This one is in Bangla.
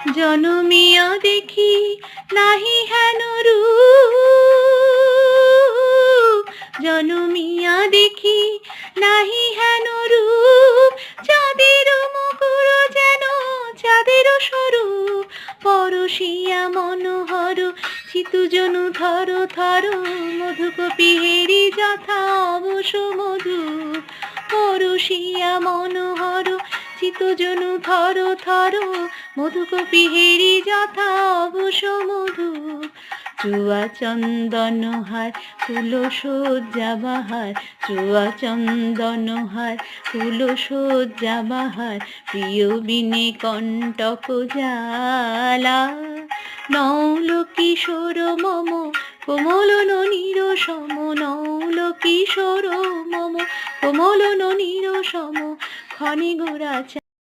জনমিয়া দেখি নাহি হেন রূপ, জনমিয়া দেখি নাহি হেন রূপ, চাঁদের মুকুর যেন চাঁদের স্বরূপ, পরশিয়া মনোহর চিতুজনু থর থর, মধুকপি হেরি যথা অবশ মধু, পরশিয়া মনোহর চিতুজনু থর থর, মধুকপি হেরি যথা অবশ মধু। চুয়া চন্দন হার ফুল সজ্জা বাহার, চুয়া চন্দন হার ফুল সজ্জা বাহার, প্রিয় বিনে কণ্টক জ্বালা। নৌল কিশোর মম কোমল ননীর সম, নৌল কিশোর মম কোমল ননীর সম, ক্ষণে গোরা